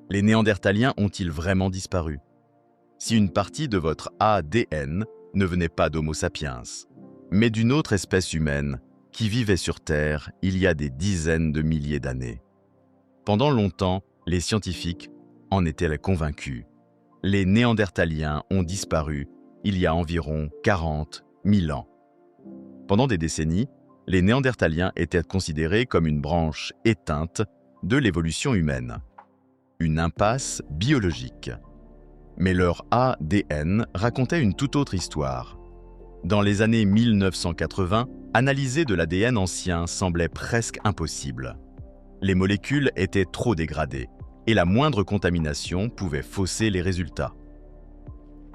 Les Néandertaliens ont-ils vraiment disparu? Si une partie de votre ADN ne venait pas d'Homo sapiens, mais d'une autre espèce humaine qui vivait sur Terre il y a des dizaines de milliers d'années. Pendant longtemps, les scientifiques en étaient convaincus. Les Néandertaliens ont disparu il y a environ 40 000 ans. Pendant des décennies, les Néandertaliens étaient considérés comme une branche éteinte de l'évolution humaine. Une impasse biologique. Mais leur ADN racontait une toute autre histoire. Dans les années 1980, analyser de l'ADN ancien semblait presque impossible. Les molécules étaient trop dégradées et la moindre contamination pouvait fausser les résultats.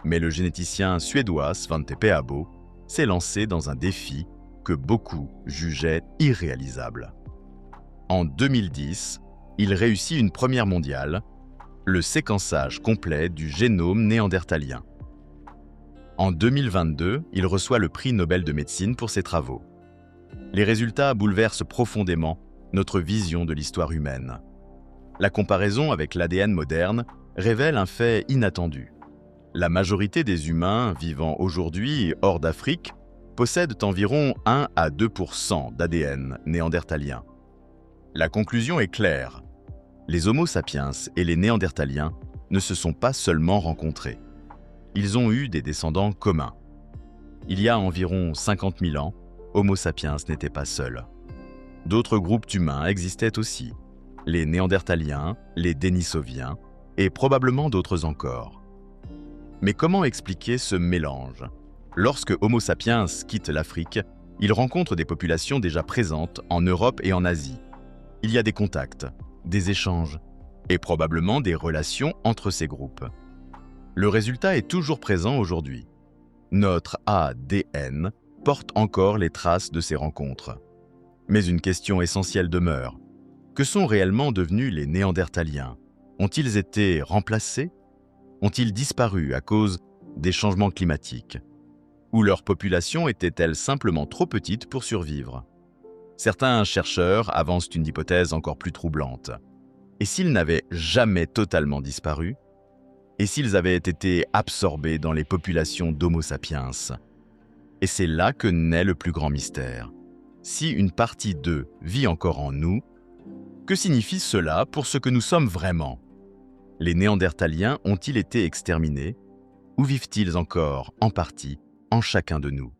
Mais le généticien suédois Svante Pääbo s'est lancé dans un défi que beaucoup jugeaient irréalisable. En 2010, il réussit une première mondiale, le séquençage complet du génome néandertalien. En 2022, il reçoit le prix Nobel de médecine pour ses travaux. Les résultats bouleversent profondément notre vision de l'histoire humaine. La comparaison avec l'ADN moderne révèle un fait inattendu. La majorité des humains vivant aujourd'hui hors d'Afrique possèdent environ 1 à 2% d'ADN néandertalien. La conclusion est claire. Les Homo sapiens et les Néandertaliens ne se sont pas seulement rencontrés. Ils ont eu des descendants communs. Il y a environ 50 000 ans, Homo sapiens n'était pas seul. D'autres groupes humains existaient aussi, les Néandertaliens, les Denisoviens et probablement d'autres encore. Mais comment expliquer ce mélange? Lorsque Homo sapiens quitte l'Afrique, il rencontre des populations déjà présentes en Europe et en Asie. Il y a des contacts, des échanges et probablement des relations entre ces groupes. Le résultat est toujours présent aujourd'hui. Notre ADN porte encore les traces de ces rencontres. Mais une question essentielle demeure. Que sont réellement devenus les Néandertaliens? Ont-ils été remplacés? Ont-ils disparu à cause des changements climatiques? Ou leur population était-elle simplement trop petite pour survivre? Certains chercheurs avancent une hypothèse encore plus troublante. Et s'ils n'avaient jamais totalement disparu? Et s'ils avaient été absorbés dans les populations d'Homo sapiens? Et c'est là que naît le plus grand mystère. Si une partie d'eux vit encore en nous, que signifie cela pour ce que nous sommes vraiment? Les Néandertaliens ont-ils été exterminés? Ou vivent-ils encore, en partie, en chacun de nous?